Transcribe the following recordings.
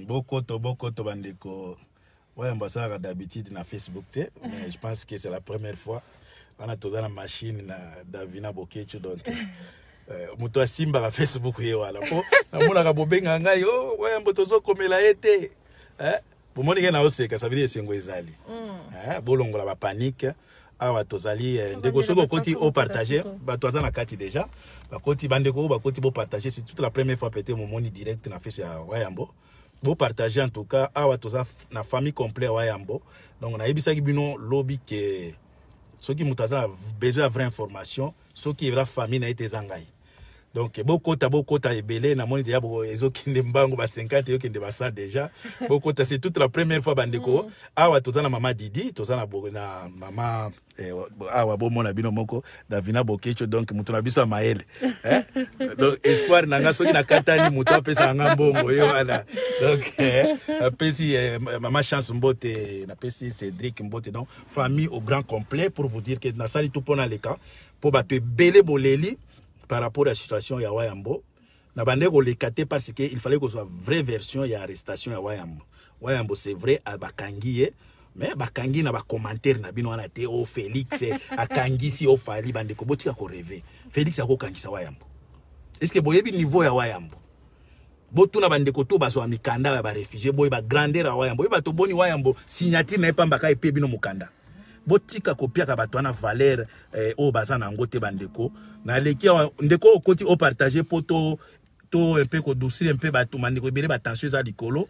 Beaucoup de bandeko. Ouais, on va ça d'habitude na Facebook, mais je pense que c'est la première fois. On a tous la machine na Davina Bokecho donc. Muto Simba na Facebook ye wala. Po na mona ka bobenga ngai yo, ouais mbotozo komela ete. Pour moi na oseka ça veut dire sengo ezali. Bolongola ba panique. Awa tozali ndeko soko koti au partager, ba toza na kati déjà. Ba koti bandeko ba koti bo partager, c'est toute la première fois pété mon moni direct na fait ça Wayambo. Vous partagez en tout cas awa toza na famille complète Wayambo. Donc on a ebisaki bino lobby que ceux qui mutaza besoin de vraie information, ceux qui la famille na été zangai. Donc beaucoup ta ebele na moni déjà ezo kinde mbango ba 50 yo kinde ba 100 déjà. Beaucoup ta c'est toute la première fois bandeko awa toza na mama Didi, toza na mama awa bo mona bino moko Davina Bokecho donc mutu na biso maele. Donc espoir nanga soki na katani mutu apesa nga mbongo yo ala. Donc apesi mama chance mbote na pesi Cédric mbote donc famille au grand complet pour vous dire que na sali tout pona le cas pour ba te belé boleli par rapport à la situation ya Wayambo. Na bande ko le kate parce que il fallait que soit vraie version ya arrestation ya Wayambo. Wayambo c'est vrai à bakangiye. Mais bakangi na ba commentaire na bino wana te o Félix akangi si o fali bande ko botika ko rêver. Félix akokangisa Wayambo. Est-ce que boyebi niveau ya Wayambo? Botu na bande ko to baso amikanda ya ba réfugié boy ba grandeur ya Wayambo. Boy ba to boni Wayambo signature na epamba ka epe bino mukanda. Botika kopia ka bato na valeur o bazana ngote bandeko na leki ndeko okoti o partager poto to un peu ko doucir un peu bato mandeko bele ba tension za likolo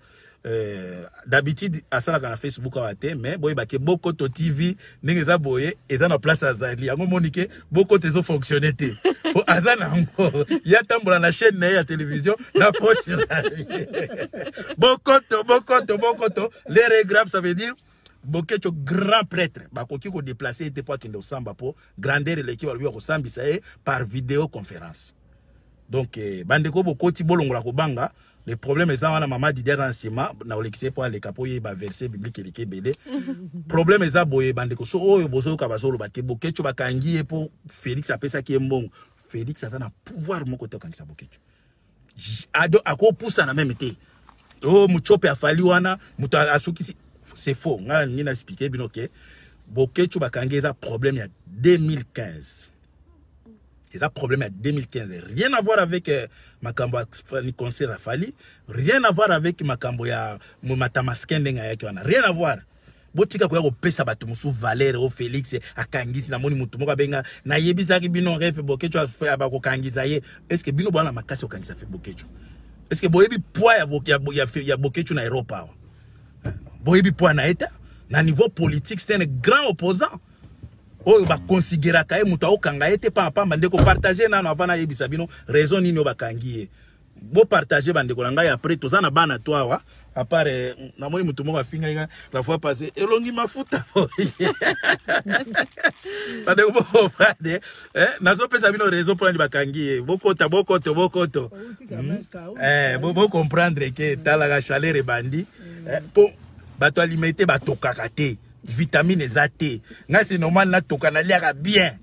d'habitude asala na Facebook awate mais boy ba ke boko to TV ndenge za boye eza na place azali yango monike boko tezo fonctionner te po azana ngo ya tambola na chaîne na ya télévision na poche boko to les regrave ça veut dire Bokecho grand prêtre bakoki ko déplacer était pas kinde osamba po grandeur l'équipe ba ko sambisa par vidéoconférence. Donc bandeko bokoti bolongola ko banga le problème est wana mama Didier Ransima na olekise po ale kapoye ba verset biblique elike belé. Problème est boye bandeko so oyo bozo ka basolo ba ke Bokecho bakangi po Félix apesa ki mbongo. Félix a na pouvoir moko to kangisa Bokecho. Ado akopousa na même été. Oh muchope afali wana muta asukisi. C'est faux. On a expliqué bien ok. Bokecho bakangeza problème il y a 2015. Et ça problème il y a 2015. Rien à voir avec makambo concert Rafali. Rien à voir avec makambo ya matamaskende ngaya kiwana. Rien à voir. Botika ko pesa batu musu Valère o Félix akangisi na moni mutu moko benga na yebisaki bino ref Bokecho ba ko kangisa ye. Est-ce que bino bana makasi o kangisa fe Bokecho? Est-ce que boyebi poids ya Bokecho na Europe? Boyebi point na eta na niveau politique c'est un grand opposant. Oyo ba considérer ka muta okanga ete pa bande ko partager na avana yebisa bino raison nini obakangi bo partager bande ko langa après to sana bana toi wa à part na moni mutu moko afinga la fois passée elongi mafuta bande ko bade nazo pesa bino raison pour ndi bakangi bokoto bo comprendre que tala ga chaleur bandi po bato alimité bato kakate vitamine ezate nga c'est normal na tokana liaka bien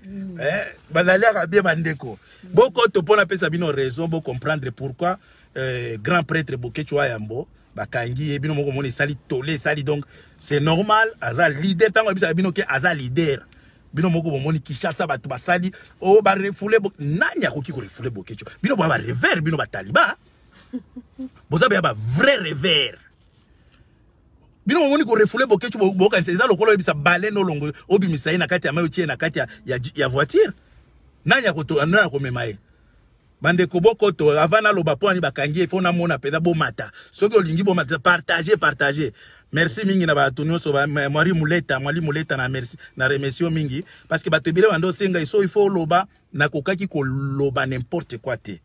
banaliaka bien bandeko boko to pona pesa bino raison bo comprendre pourquoi grand prêtre Bokecho Wayambo bakangi bino moko moni sali tolé sali donc c'est normal aza leader tango bisa bino ke aza leader bino moko moni Kishasa bato basali o ba refoulé nanya ko ki ko refoulé Bokecho bino ba revers bino ba taliba boza ba vrai revers. Bino moni ko refoulé Bokecho boka c'est lokolo ebisa balé no longo obimisa na kati ya mayo tie na kati ya voiture nanya ko to na ko memaye bande ko bokoto avana loba po ani bakangi il faut na mona peza bo mata soki olingi bo mata partager merci mingi na ba tonyo so ba Mwali Muleta na merci na remercie mingi parce que batebile bando senga il faut loba na kokaki ko loba n'importe quoi te.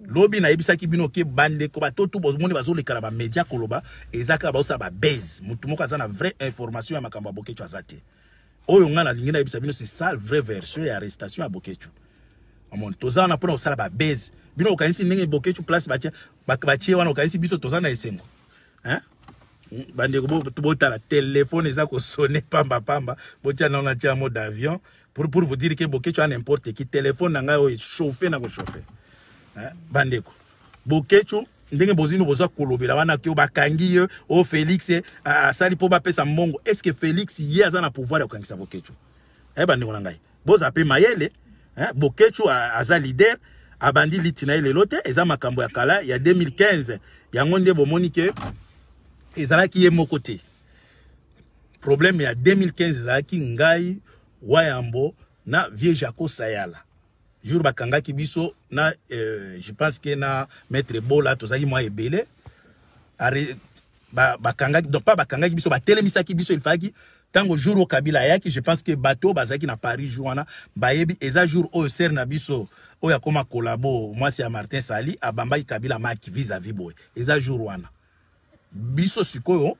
Lobi na yebisa ki bino ke bande ko batoto bozomoni bazoleka ba media koloba ezaka ba osa ba base mutu moko azana vraie information ya makambo ya Bokecho azate oyo ngana lingina yebisa bino c'est ça vraie version ya arrestation ya Bokecho amon tozana pona osala ba base bino okanisi ndenge Bokecho place batie wana okanisi biso tozana esengo bande ko bota la téléphone eza ko sonner pamba botia na on tia mode avion pour vous dire que Bokecho a n'importe qui téléphone nga o chauffer na ko chauffer bandeko Bokecho ndenge bozino boza kolobela wana ke bakangi o Félix asali po ba pesa mbongo. Est-ce que Félix ye aza na pouvoir ya kokangisa Bokecho? Ba ndeko na ngai boza pe mayele Bokecho aza leader abandi litina ile lote eza makambo ya kala ya 2015 yango nde bomoni ke ezalaki ye moko te. Problème ya 2015 ezalaki ngai Wayambo na vieux Jaco Sayala. Jour bakangaki biso na je pense que na maître Bola tozaki moi ebele bakangaki donc pas bakangaki biso batelemisaki biso il faki tango jour au Kabila yaki je pense que bateau bazaki na Paris jour bayebi eza jour au ser na biso oya koma collabo moi c'est Martin Sali abambaki Kabila maki vis-à-vis boy eza jour wana biso sikoyo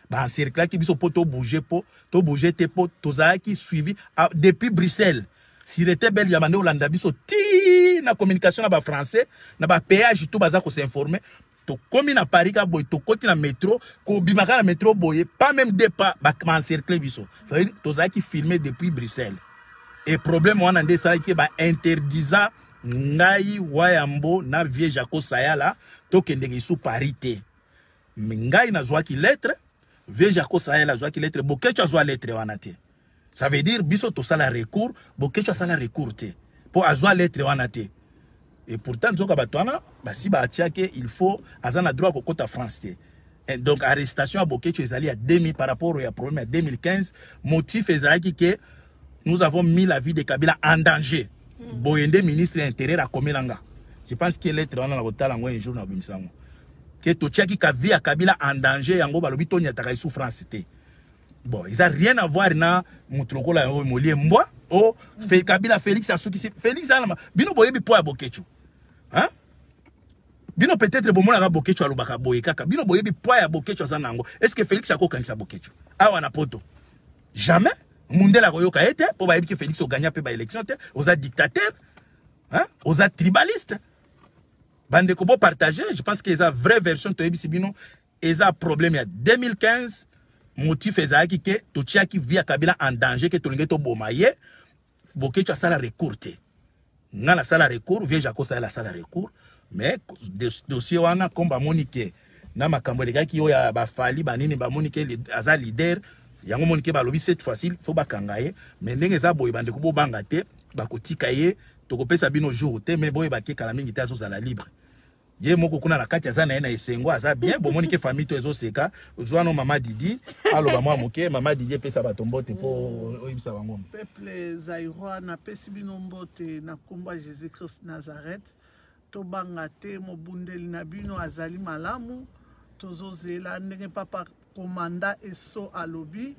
ba encercler ki biso poto bouger po to bouger te po tozaki suivi depuis Bruxelles. Si était belle yamane Olanda biso ti na communication na ba français na ba péage tout baza ko s'informer to komi na Paris ka boy to koti na métro ko bimaka na métro boy pas même deux pas ba encercler biso ça veut dire tozaki filmer depuis Bruxelles et problème wana nde ça ki ba interdisa ngai Wayambo na vieux Jaco Sayala to kende sous parité ngai na zwa ki lettre vieux Jaco Sayala zwa ki lettre Bokecho zwa lettre wana te. Ça veut dire biso to sala recours Bokecho sala recours te pour azwa lettre wana te et pourtant nzoka batwana basi ba atiake il faut azana droit ko kota France te. Et donc arrestation à Bokecho ezali à 2000 par rapport au problème à 2015 motif ezalaki que nous avons mis la vie de Kabila en danger. Boyende ministre de l'Intérieur a komelanga. Je pense que lettre wana na kotala ngo un jour na bimisango que to tiaki ka vie à Kabila en danger yango balobi to nyataka souffrance te. Bon, ils n'ont rien à voir na mutroko la molie mboa o Kabila Félix Asuki Félix alama bino boyebi po ya Bokecho. Hein? Bino peut-être bomona ka Bokecho alobaka boye kaka bino boyebi po ya Bokecho zanango. Est-ce que Félix akokangisa Bokecho? Awa na poto. Jamais mundela koyoka ete po bayebi que Félix o gagna pe ba élection te, oza dictateur. Hein? Oza tribaliste. Bande ko bo partager, je pense que eza vraie version to yebi bino eza problème ya 2015. Motif ezaki ke to tiaki via Kabila en danger que to lingeto bomaye Bokecho sala recours te na la sala recours vieux Jaco sala sala recours mais dossier wana komba monike na makambo lekaki yo ya bafali banini ba monike aza leader yango monike ba lobi cette fois-ci faut bakangaye mais ndenge za boy bande ko bobanga te bakotika ye to kopesa bino jour te mais boy bakie kala mingi te azo la libre. Ye moko kuna na kati azana na esengo aza bien bomoni ke famille to ezo seka zwana mama Didi aloba mwa moke mama Didi pesa batombote po oyibisa bango peuple zairwa na pesi bino mbote na komba Jésus Christ Nazareth to banga te mobundeli na bino azali malamu tozozela ndenge papa komanda eso alobi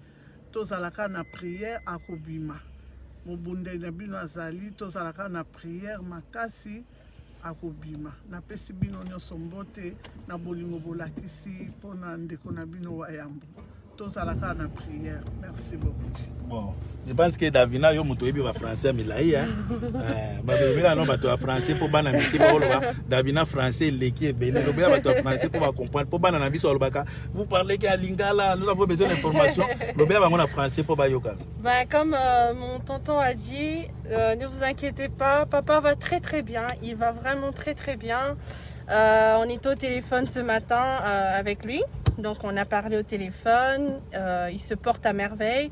tozalaka na prière akobima mobundeli na bino azali tozalaka na prière makasi akobima na pesi bino nyonso mbote na bolingo bolakisi pona ndeko na bino Wayambo tozalaka na prière. Merci beaucoup. Bon, je pense que Davina yo muto yebi ba français milai hein. Ba bebela no bato français po bana miki ba oloba Davina français leki ebele lo ba bato français po ba comprendre po bana na biso olobaka vous parlez que à Lingala nous avons besoin d'informations lo ba ngona français po ba yoka. Ben comme mon tonton a dit, ne vous inquiétez pas, papa va très bien, il va vraiment très bien. On était au téléphone ce matin avec lui, donc on a parlé au téléphone, il se porte à merveille.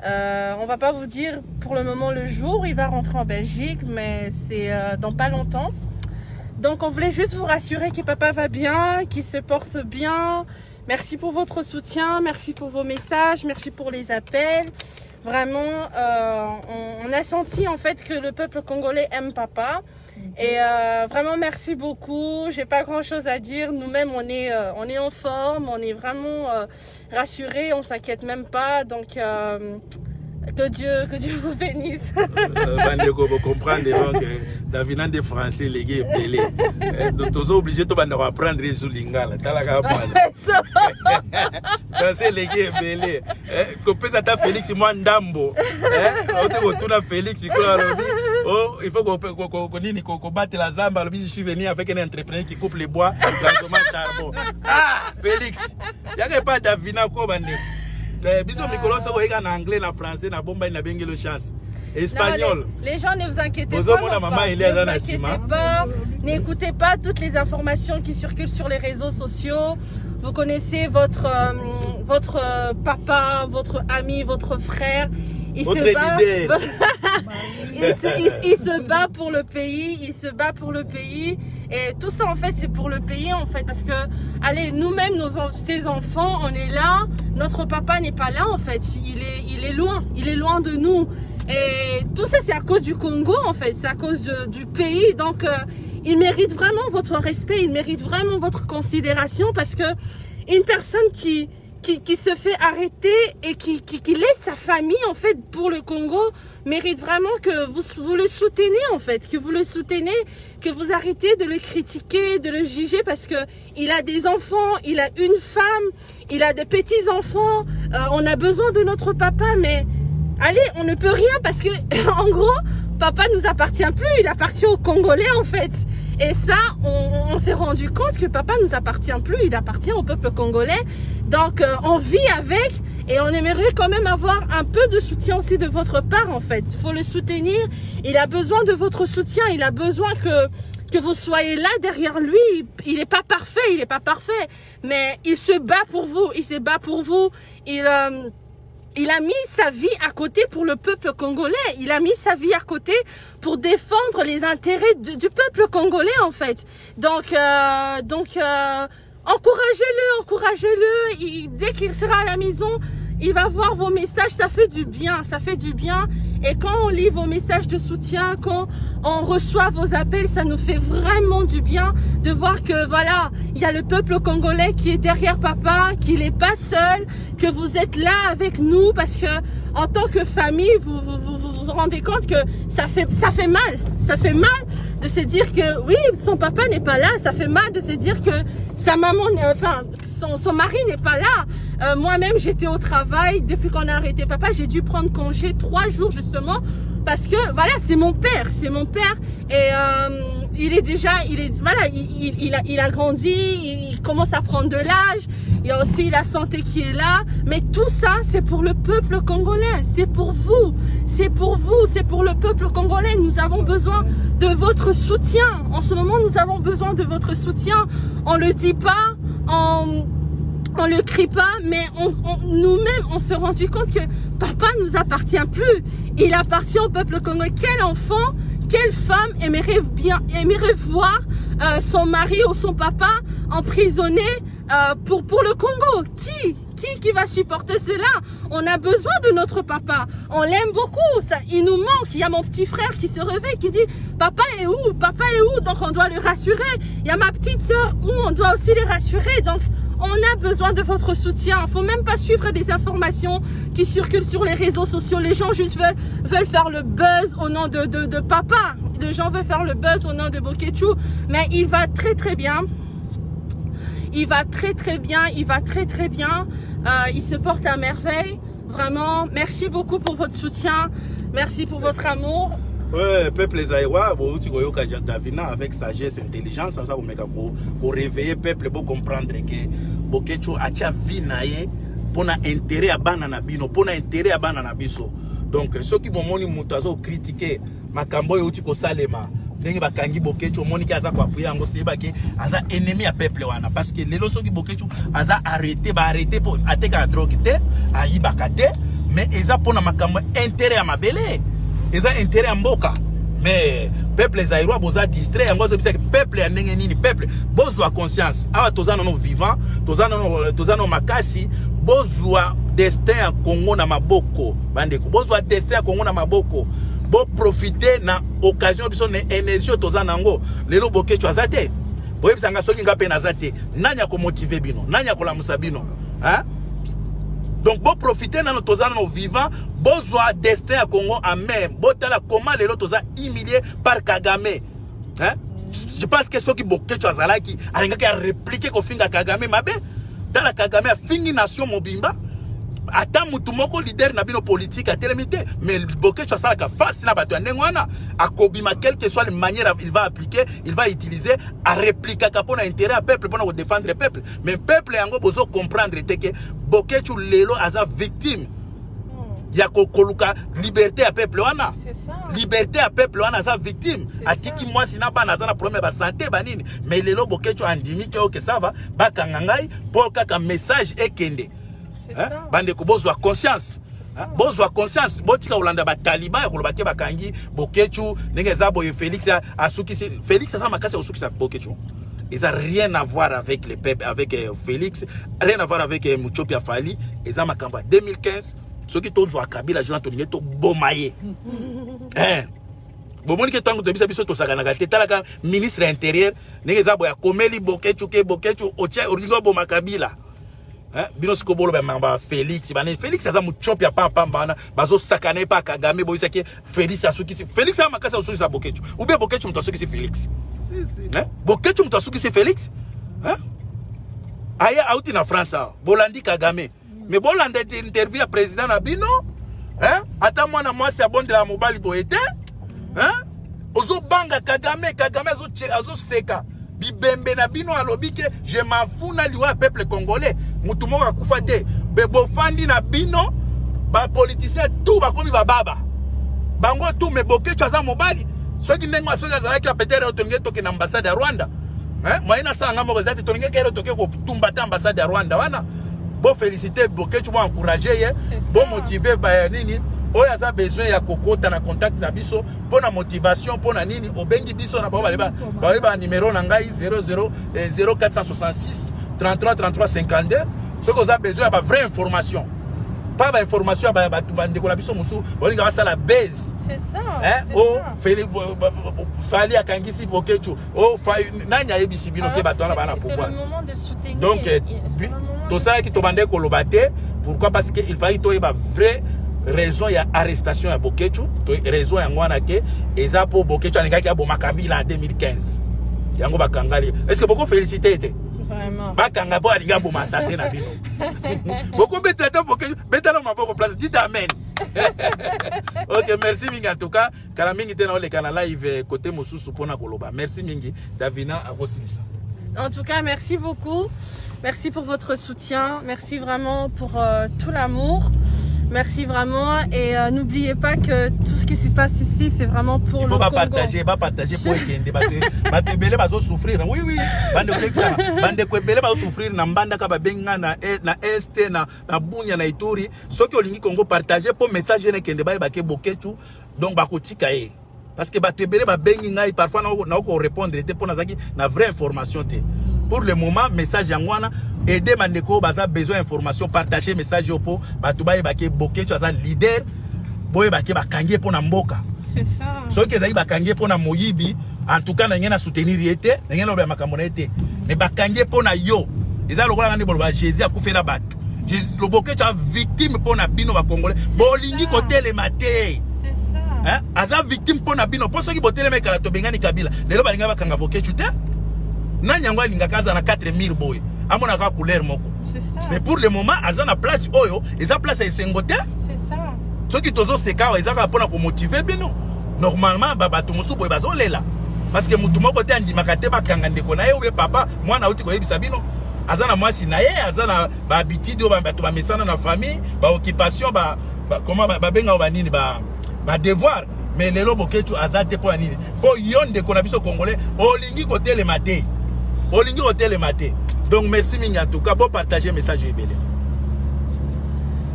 On va pas vous dire pour le moment le jour où il va rentrer en Belgique, mais c'est dans pas longtemps. Donc on voulait juste vous rassurer que papa va bien, qu'il se porte bien. Merci pour votre soutien, merci pour vos messages, merci pour les appels. Vraiment, on a senti en fait que le peuple congolais aime papa. Et vraiment merci beaucoup. J'ai pas grand chose à dire. Nous-mêmes on est en forme, on est vraiment rassurés, on s'inquiète même pas. Donc que Dieu vous bénisse. Bandeko vous comprendre donc Davina de français les gars belé. Donc tous obligés de apprendre sur lingala. Talaka bana. Français les gars belé. Ko pesa ta Félix moi ndambo. On te retourne Félix ko alobi. Oh, il faut qu'on batte la zamba. Je suis venu avec un entrepreneur qui coupe les bois dans le charbon. Ah, Félix. Il n'y a pas Davina ko bande. Biso mikolo so en anglais na français na bomba na bengelo chance. Espagnol. Les gens, ne vous inquiétez pas. Ne vous inquiétez pas. N'écoutez pas toutes les informations qui circulent sur les réseaux sociaux. Vous connaissez votre papa, votre ami, votre frère. Il se bat pour le pays, il se bat pour le pays. Et tout ça, en fait, c'est pour le pays, en fait. Parce que, allez, nous-mêmes, ces enfants, on est là. Notre papa n'est pas là, en fait. Il est loin de nous. Et tout ça, c'est à cause du Congo, en fait. C'est à cause du pays. Donc, il mérite vraiment votre respect. Il mérite vraiment votre considération. Parce que une personne qui se fait arrêter et qui laisse sa famille, en fait, pour le Congo, mérite vraiment que vous le soutenez, en fait, que vous le soutenez, que vous arrêtez de le critiquer, de le juger, parce que il a des enfants, il a une femme, il a des petits-enfants, on a besoin de notre papa, mais allez, on ne peut rien parce que, en gros, papa nous appartient plus, il appartient aux Congolais, en fait. Et ça, on s'est rendu compte que papa nous appartient plus, il appartient au peuple congolais. Donc, on vit avec et on aimerait quand même avoir un peu de soutien aussi de votre part, en fait. Il faut le soutenir, il a besoin de votre soutien, il a besoin que vous soyez là derrière lui. Il n'est pas parfait, mais il se bat pour vous, il se bat pour vous. Il a mis sa vie à côté pour le peuple congolais. Il a mis sa vie à côté pour défendre les intérêts du peuple congolais, en fait. Donc, encouragez-le. Dès qu'il sera à la maison, il va voir vos messages. Ça fait du bien, Et quand on lit vos messages de soutien, quand on reçoit vos appels, ça nous fait vraiment du bien de voir que voilà, il y a le peuple congolais qui est derrière papa, qu'il n'est pas seul, que vous êtes là avec nous, parce que en tant que famille, vous rendez compte que ça fait mal. Ça fait mal de se dire que oui, son papa n'est pas là. Ça fait mal de se dire que sa maman, son mari n'est pas là. Moi-même, j'étais au travail. Depuis qu'on a arrêté papa, j'ai dû prendre congé 3 jours justement parce que voilà, c'est mon père. Et il a grandi, il commence à prendre de l'âge. Il y a aussi la santé qui est là. Mais tout ça, c'est pour le peuple congolais. C'est pour vous. C'est pour le peuple congolais. Nous avons besoin de votre soutien. En ce moment, nous avons besoin de votre soutien. On le dit pas, on le crie pas, mais nous-mêmes, on s'est rendu compte que papa nous appartient plus. Il appartient au peuple congolais. Quel enfant, quelle femme aimerait voir son mari ou son papa emprisonné pour le Congo? Qui va supporter cela? On a besoin de notre papa. On l'aime beaucoup. Ça, il nous manque. Il y a mon petit frère qui se réveille, qui dit papa est où? Papa est où? Donc on doit le rassurer. Il y a ma petite soeur où on doit aussi les rassurer. Donc on a besoin de votre soutien. Il ne faut même pas suivre des informations qui circulent sur les réseaux sociaux. Les gens juste veulent faire le buzz au nom de papa. Les gens veulent faire le buzz au nom de Bokechu. Mais il va très très bien. Il va très très bien. Il se porte à merveille. Vraiment, merci beaucoup pour votre soutien. Merci pour votre amour. Ouais, peuple Zaïwa, tu vois, Davina avec sagesse, intelligence, ça vous met pour réveiller peuple, pour comprendre que Bokechu a vie naie pour intérêt à banana bino, pour intérêt à banana biso. Donc ceux qui m'ont mutazo critiquer makambo yoti ko salema. Ndenge bakangi Bokechu moniki aza kwa puya ngo seba ke aza ennemi ya peuple wana parce que lelo soki Bokechu aza arrêté pour ateka drogue te ayibaka te mais eza pona makambo intérêt à mabele. Ils ont intérêt à mboka. Mais peuple zaïrois boza distrait yango zo bisa peuple ya ndenge nini peuple bozwa conscience awa tozana no vivant tozana makasi bozwa destin ya Congo na maboko bandeko bozwa destin ya Congo na maboko bo profiter na occasion biso na énergie tozana ngo lelo Bokechu azate boye bisanga soki ngape na zate nanya ko motiver bino nanya ko lamusa bino hein. Donc, bon profiter dans nos vivants, bon joie destin à Congo à même, bon tala comment les autres sont humiliés par Kagame. Hein? Je pense que ceux qui ont quelque chose à la qui a répliqué qu'on finit à Kagame, dans la Kagame a fini nation Mobimba. Attends, mutumoko leader na bino politique à télémité, mais Bokechu ça la face na bato ndengwana a kobima quelle que soit les manières il va appliquer, il va utiliser à répliquer kapona intérêt à peuple pour défendre le peuple. Mais peuple yango bozo comprendre que Bokechu lelo aza victime. ya kokoluka liberté à peuple wana. C'est ça. Liberté à peuple wana sa victime. Atiki moi sina ba na problème ba santé ba nini. Mais lelo bokecho andimi que ça va ba kangangai pour kaka message ekende. Hein? Bande ko bozwa conscience. Bozwa conscience botika olanda ba taliban ya kolobake bakangi bokecho ndenge za boye Félix asukisi Félix ça makasi osukisa bokecho. Ils n'ont rien à voir avec les peuples, avec Félix, rien à voir avec Muchopia Fali. Ils ont makamba 2015. Ceux qui ont Kabila, Jonathan Tony, ils ont bomaillé. Bomoni ke tango tobisa biso to sakana te talaka ministre intérieur ndenge za boya komeli bokecho otia oringo boma Kabila. Bino sikobolo ba mamba Félix bana Félix aza Muchopia papa bana bazo sakana pa Kagame boyisa ke Félix asukisi Félix a makasa osukisa bokecho. Ou bien bokecho mutosukisi Félix. Bokecho mutosukisi Félix. Aya out na France bolandi Kagame. Mais bolanda interview à président Nabino. Ata mwana mwasi abonde la mobali boete. Ozo banga Kagame azo seka. Bibembe na bino alobike je m'en fous na liwa peuple congolais. Mutu moko akufa te. Bebo fandi na bino ba politicien tout ba komi ba baba. Bango tout me bokecho aza mobali. Soki ndengo asoka zalaki peut-être otonge toke na ambassade ya Rwanda. Moyena sanga moko zati tolinge kero toke ko tumba ambassade ya Rwanda wana. Bon féliciter bokecho bo encourager bon motiver ba nini. Oya za besoin ya kokota na contact na biso pona motivation pona nini obengi biso na ba numéro na ngai 0466 33 33 52 ce que vous avez besoin ba vraie information pas ba information ba tubande ko la biso musu olinga ba sala base c'est ça fali akangisi bokecho nanya ebisi bino ke batwana bana pouvoir c'est le moment de soutenir donc tout ça qui tobande ko lobate pourquoi parce que il fallait to ba vrai raison ya arrestation ya bokecho raison ya ngwana ke eza po bokecho alingaki aboma Kabila en 2015 yango bakangali est-ce que beaucoup félicité était vraiment bakanga po alinga boma assassin na bino beaucoup betata bokecho betala maboko place dit amen. OK, merci mingi en tout cas kala mingi tena ole kana live côté mosusu pona koloba merci mingi Davina akosilisa. En tout cas, merci beaucoup. Merci pour votre soutien. Merci vraiment pour tout l'amour. Merci vraiment et n'oubliez pas que tout ce qui se passe ici c'est vraiment pour le Congo. Il faut pas partager pour ekende bate belé bazo souffrir. Oui bande ko belé bazo souffrir na mbanda ka babenga na est na bunya na Ituri. Soki olingi Congo partager pour message ne kende ba ke bokechu donc bakotika e. Parce que bate belé babengi ngai parfois na ko répondre te pour na zaki na vraie information te. Pour le moment, message yangwana aider mandeko baza besoin d'information partager message yopo batubaye bake bokecho aza leader boye bake bakangie pona mboka. C'est ça. Soki ezali bakangie pona moyibi en tout cas na ngena soutenir yete na ngena loba makamona yete mais bakangie pona yo eza lokola ngani boloba Jésus akufela bato le bokecho a victime pona bino ba congolais bolingi kotele mate. C'est ça. Aza victime pona bino pour soki botele mekala to bengani Kabila lelo balinga bakanga bokecho te. Nanyangwa linga kaza na 4000 boy amona ka couleur moko. C'est ça. Mais pour le moment azana place oyo eza place ya sengote. C'est ça. Ceux qui tozo seka eza ka pona ko motiver bino normalement baba to musu boy bazolela parce que mutu moko te andimaka te bakanga ndeko na ye ou papa mwana uti ko yebisa bino azana mwasi na ye azana ba habitude o ba bato ba mesana na famille ba occupation ba comment ba benga ba nini ba devoir. Mais lelo bokecho azate po nini po yonde ko na biso congolais olingi ko tele maté. Olingi hotel maté. Donc merci mingi en tout cas bon partager message ebele.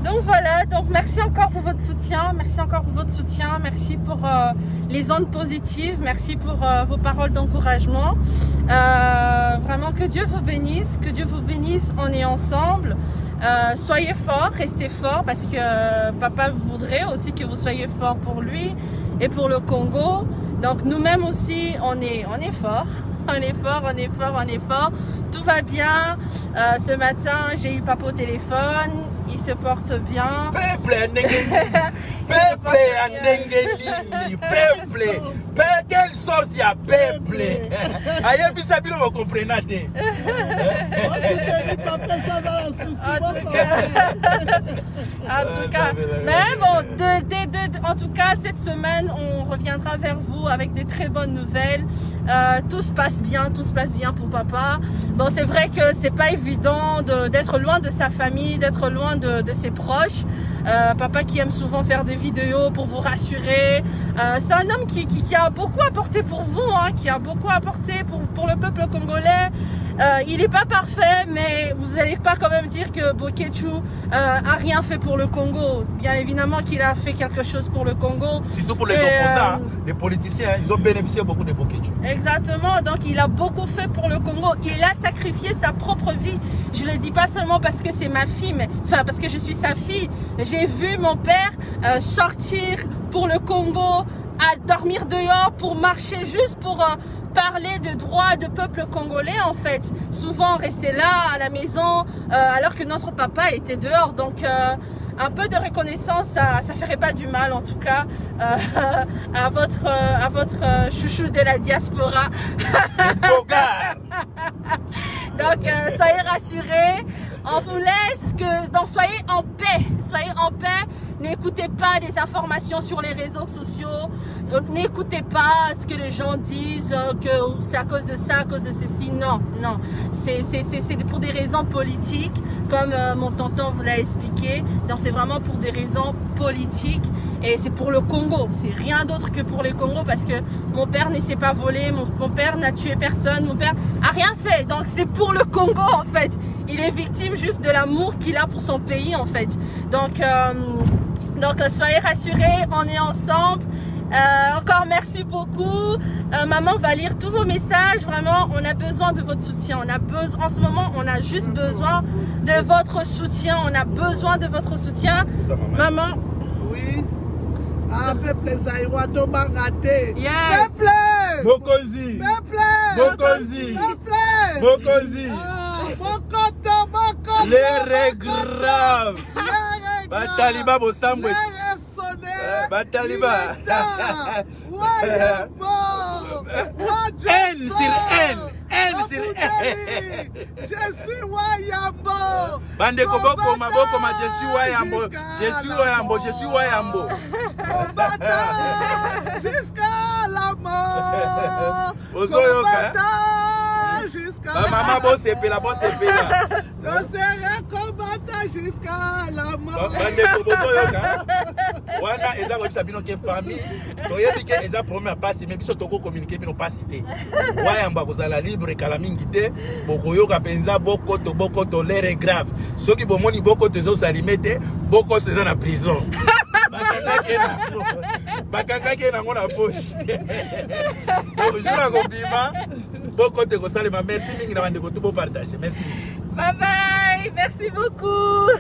Donc voilà, donc merci encore pour votre soutien, merci pour les ondes positives, merci pour vos paroles d'encouragement. Vraiment que Dieu vous bénisse, on est ensemble. Soyez forts, restez forts parce que papa voudrait aussi que vous soyez forts pour lui et pour le Congo. Donc nous-mêmes aussi on est forts. On est fort. Tout va bien. Ce matin, j'ai eu papa au téléphone. Il se porte bien. Peuple, quelle sorte il y a peuple. Aïe, bisabino, vous comprenez. Mais bon, en tout cas, cette semaine, on reviendra vers vous avec de très bonnes nouvelles. Tout se passe bien pour papa. Bon, c'est vrai que c'est pas évident d'être loin de sa famille, d'être loin de ses proches. Papa qui aime souvent faire des vidéos pour vous rassurer. C'est un homme qui a beaucoup apporté pour vous, hein, qui a beaucoup apporté pour le peuple congolais. Il n'est pas parfait, mais vous n'allez pas quand même dire que Bokechu a rien fait pour le Congo. Bien évidemment qu'il a fait quelque chose pour le Congo. Surtout pour les opposants, les politiciens, ils ont bénéficié beaucoup de Bokechu. Exactement, donc il a beaucoup fait pour le Congo. Il a sacrifié sa propre vie. Je le dis pas seulement parce que c'est ma fille, mais enfin parce que je suis sa fille. J'ai vu mon père sortir pour le Congo, à dormir dehors, pour marcher juste pour parler de droits de peuple congolais en fait. Souvent rester là à la maison alors que notre papa était dehors. Donc un peu de reconnaissance, ça ferait pas du mal en tout cas à votre chouchou de la diaspora. Donc soyez rassurés, on vous laisse donc soyez en paix, n'écoutez pas les informations sur les réseaux sociaux, n'écoutez pas ce que les gens disent, que c'est à cause de ça, à cause de ceci, non, c'est pour des raisons politiques, comme mon tonton vous l'a expliqué, donc c'est vraiment pour des raisons politiques, et c'est pour le Congo, c'est rien d'autre que pour le Congo, parce que mon père ne s'est pas volé, mon père n'a tué personne, mon père a rien fait, donc c'est pour le Congo en fait, il est victime juste de l'amour qu'il a pour son pays en fait, donc soyez rassurés, on est ensemble. Encore merci beaucoup. Maman va lire tous vos messages. Vraiment, on a besoin de votre soutien. En ce moment, on a juste besoin de votre soutien. On a besoin de votre soutien. Ça, maman. Oui. Ah, peuple Zaïwa, Toba raté. Yes. Peuple. Bokonzi. Peuple. Bokonzi. Peuple. Bokonzi. Bokoto. Les graves. Bataliba Bosambwe. Bataliba. N sur N. Je suis Wayambo. Bande Koboko, Maboko, je suis Wayambo. Je suis Wayambo. Jusqu'à la mort. Maman, bosse et pela. On sera combattant jusqu'à la mort. Wana eza ko sabino ke famille to yebi ke eza premier passe mais biso toko communiquer bino pas cité wayamba kozala libre kala mingi te bokoyoka penza boko to l'air grave soki bomoni boko tezo salimete boko seza na prison bakanga ke na ngona poche bonjour kobima boko te ko salima merci mingi na bande ko tout partager merci bye bye merci beaucoup.